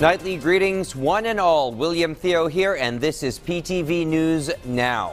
Nightly greetings, one and all. William Theo here, and this is PTV News Now.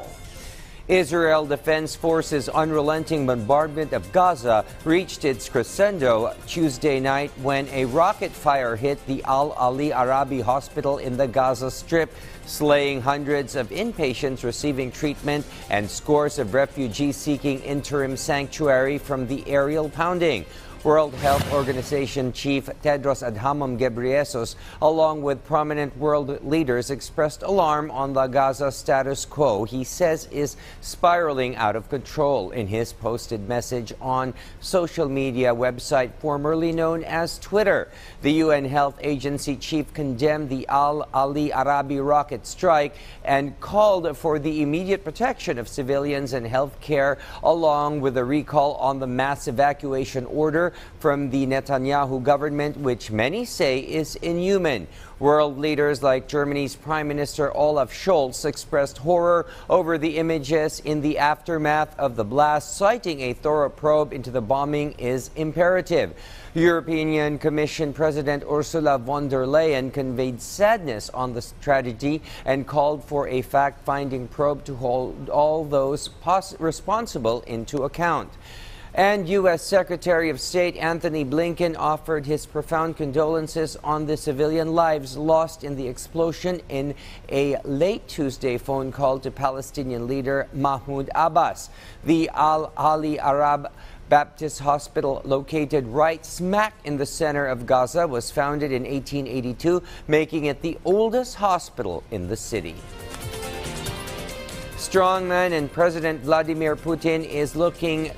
Israel Defense Forces' unrelenting bombardment of Gaza reached its crescendo Tuesday night when a rocket fire hit the Al-Ali Arabi Hospital in the Gaza Strip, slaying hundreds of inpatients receiving treatment and scores of refugees seeking interim sanctuary from the aerial pounding. World Health Organization Chief Tedros Adhanom Ghebreyesus, along with prominent world leaders, expressed alarm on the Gaza status quo he says is spiraling out of control. In his posted message on social media website formerly known as Twitter, the UN Health Agency chief condemned the Al-Ali Arabi rocket strike and called for the immediate protection of civilians and health care, along with a recall on the mass evacuation order from the Netanyahu government, which many say is inhuman. World leaders like Germany's Prime Minister Olaf Scholz expressed horror over the images in the aftermath of the blast, citing a thorough probe into the bombing is imperative. European Commission President Ursula von der Leyen conveyed sadness on the tragedy and called for a fact-finding probe to hold all those responsible into account. And U.S. Secretary of State Anthony Blinken offered his profound condolences on the civilian lives lost in the explosion in a late Tuesday phone call to Palestinian leader Mahmoud Abbas. The Al-Ali Arab Baptist Hospital, located right smack in the center of Gaza, was founded in 1882, making it the oldest hospital in the city. Strongman and President Vladimir Putin is looking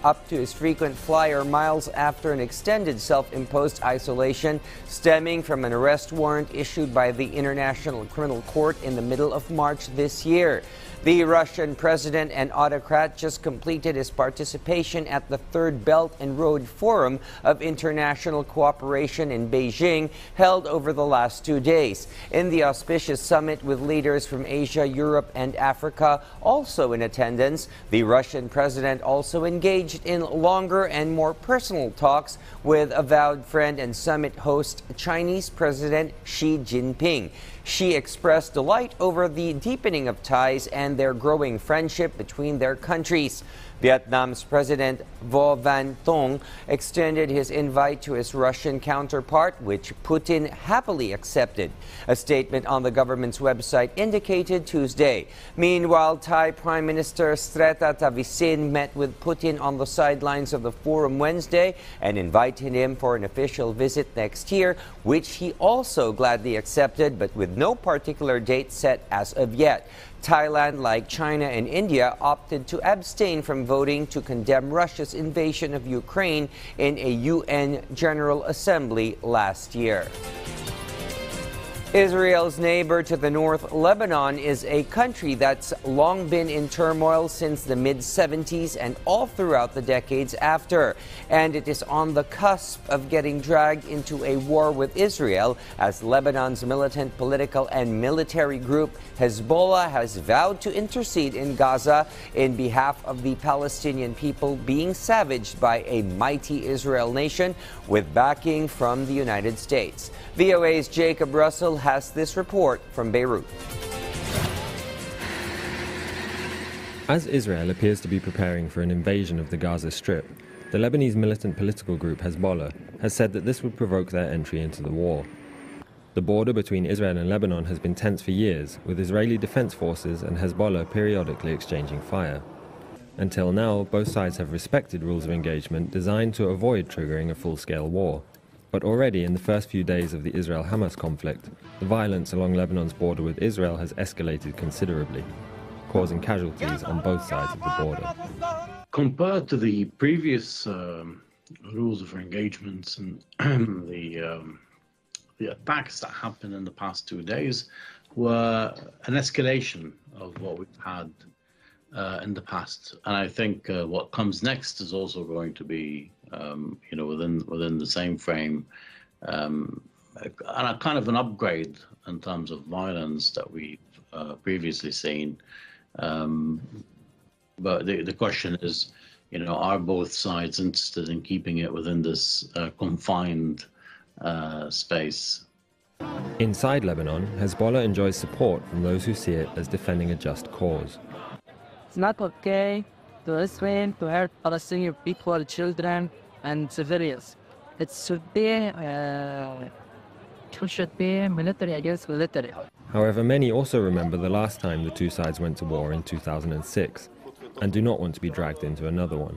up to his frequent flyer miles after an extended self-imposed isolation stemming from an arrest warrant issued by the International Criminal Court in the middle of March this year. The Russian president and autocrat just completed his participation at the Third Belt and Road Forum of International Cooperation in Beijing, held over the last 2 days. In the auspicious summit with leaders from Asia, Europe, and Africa also in attendance, the Russian president also engaged in longer and more personal talks with avowed friend and summit host Chinese President Xi Jinping. Xi expressed delight over the deepening of ties and their growing friendship between their countries. Vietnam's President Vo Van Thong extended his invite to his Russian counterpart, which Putin happily accepted. A statement on the government's website indicated Tuesday. Meanwhile, Thai Prime Minister Srettha Thavisin met with Putin on the sidelines of the forum Wednesday and invited him for an official visit next year, which he also gladly accepted, but with no particular date set as of yet. Thailand, like China and India, opted to abstain from voting to condemn Russia's invasion of Ukraine in a UN General Assembly last year. Israel's neighbor to the north, Lebanon, is a country that's long been in turmoil since the mid-70s and all throughout the decades after. And it is on the cusp of getting dragged into a war with Israel, as Lebanon's militant political and military group Hezbollah has vowed to intercede in Gaza in behalf of the Palestinian people being savaged by a mighty Israel nation with backing from the United States. VOA's Jacob Russell has this report from Beirut. As Israel appears to be preparing for an invasion of the Gaza Strip, the Lebanese militant political group Hezbollah has said that this would provoke their entry into the war. The border between Israel and Lebanon has been tense for years, with Israeli defense forces and Hezbollah periodically exchanging fire. Until now, both sides have respected rules of engagement designed to avoid triggering a full-scale war. But already in the first few days of the Israel-Hamas conflict, the violence along Lebanon's border with Israel has escalated considerably, causing casualties on both sides of the border. Compared to the previous rules of engagements and the attacks that happened in the past 2 days were an escalation of what we've had in the past. And I think what comes next is also going to be within the same frame, and a kind of an upgrade in terms of violence that we've previously seen. But the question is, are both sides interested in keeping it within this confined space? Inside Lebanon, Hezbollah enjoys support from those who see it as defending a just cause. It's not okay to Israel to hurt Palestinian people, children, and civilians. It should be military against military. However, many also remember the last time the two sides went to war in 2006 and do not want to be dragged into another one.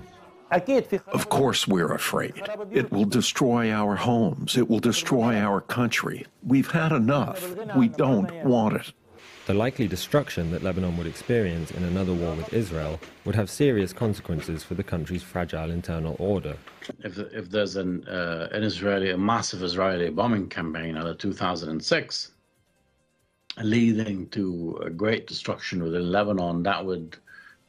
Of course we're afraid. It will destroy our homes. It will destroy our country. We've had enough. We don't want it. The likely destruction that Lebanon would experience in another war with Israel would have serious consequences for the country's fragile internal order. If there's a massive Israeli bombing campaign out of 2006, leading to a great destruction within Lebanon, that would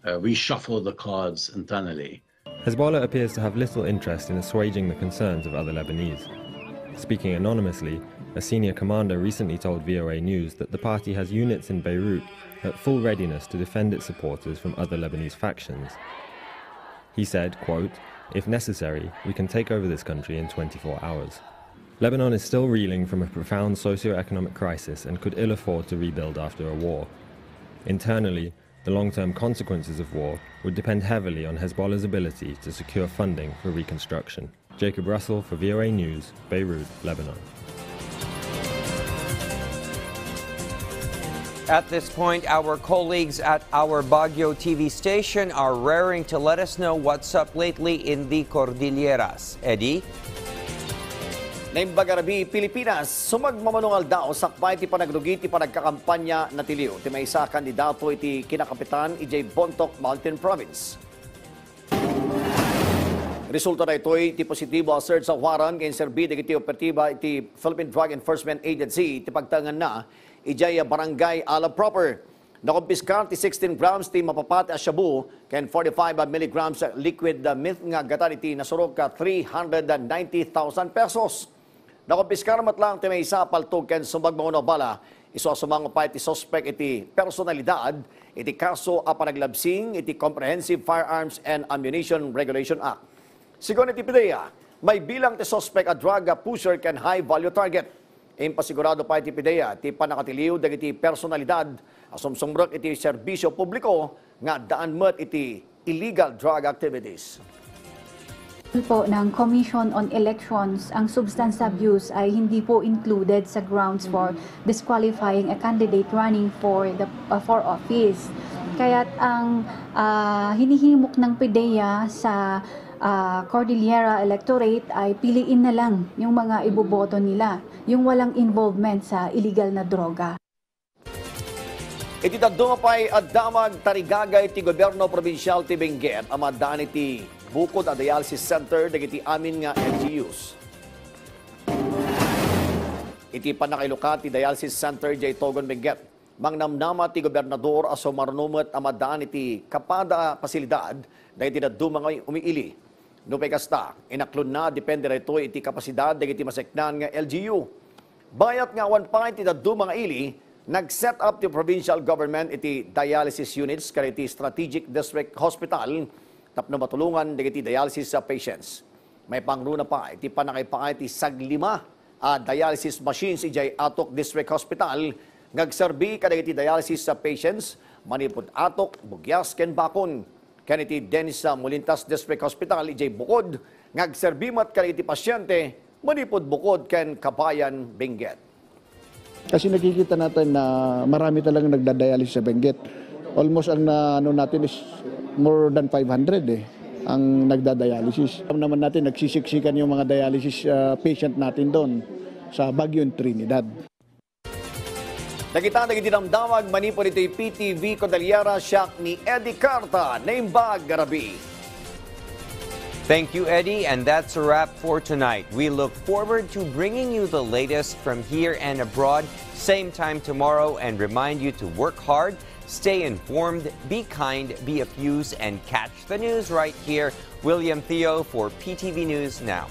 reshuffle the cards internally. Hezbollah appears to have little interest in assuaging the concerns of other Lebanese. Speaking anonymously, a senior commander recently told VOA News that the party has units in Beirut at full readiness to defend its supporters from other Lebanese factions. He said, quote, "If necessary, we can take over this country in 24 hours." Lebanon is still reeling from a profound socio-economic crisis and could ill afford to rebuild after a war. Internally, the long-term consequences of war would depend heavily on Hezbollah's ability to secure funding for reconstruction. Jacob Russell for VOA News, Beirut, Lebanon. At this point, our colleagues at our Baguio TV station are raring to let us know what's up lately in the Cordilleras. Eddie? Naimbagarabi, Pilipinas, sumagmamanungal daw sakbay ti panagrugi ti panagkakampanya na tiliw. Ti may isa kandidato iti kinakapitan ijay Bontoc Mountain Province. Resulta na ito'y ti positibo assert sa waran ngayon serbida iti operatiba iti Philippine Drug Enforcement Agency ti pagtangan na ijay barangay Ala Proper. Nakumpiskar ti 16 grams ti mapapati a shabu ken 45 milligrams liquid meth nga gatan iti nasurog ka 390,000 pesos. Nakumpiskar matlang ti may isa paltog ken sumagmanguno bala iso sumangupay ti suspect iti personalidad iti kaso a panaglabsing iti Comprehensive Firearms and Ammunition Regulation Act. Sigon iti PDEA, may bilang ti suspect a drug pusher ken high value target. Impasigurado pa iti PDEA ti panakatiliw dagiti personalidad asumsumbrek iti serbisyo publiko nga daan met iti illegal drug activities. Po ng Commission on Elections, ang substance abuse ay hindi po included sa grounds for disqualifying a candidate running for office. Kaya't ang hinihimok ng PDEA sa Cordillera Electorate ay piliin na lang yung mga iboboto nila, yung walang involvement sa illegal na droga. Iti tagdumapay at damag tarigagay ti gobyerno probinsyal ti Benguet ang madaan iti bukod a dialysis center dagiti amin nga LGUs. Iti panakailukat ti dialysis center jay Togon Benguet. Mangnamnama ti gobernador aso marunumet ang madaan iti kapada pasilidad dagiti dadumang umiili. No pay kasta, inaklon na depende rito iti kapasidad dagiti maseknan nga LGU. Bayat nga awan pa iti dadumang ili, nag-set up the provincial government iti dialysis units kariti strategic district hospital tapno matulungan dagiti dialysis sa patients. May pangruna pa iti panakaipaay iti saglima dialysis machines ijay Atok District Hospital ngagserbi kadagiti dialysis sa patients manipud Atok, Bugyas ken Bakon. Kaniti Dennis sa Molintas District Hospital ijay Bukod ngagserbi mat kadagiti pasyente manipud Bukod ken Kabayan, Benguet. Kasi nakikita natin na marami talagang nagda-dialysis sa Benguet. Almost ang natin is more than 500 ang nagda-dialysis. Alam naman natin nagsisiksikan yung mga dialysis patient natin doon sa Bagong, Trinidad. Nakita na dinamdamag manipod ito'y PTV Cordillera Shack ni Eddie Carta, Naimbag Garabi. Thank you, Eddie, and that's a wrap for tonight. We look forward to bringing you the latest from here and abroad, same time tomorrow, and remind you to work hard, stay informed, be kind, be a fuse, and catch the news right here. William Theo for PTV News Now.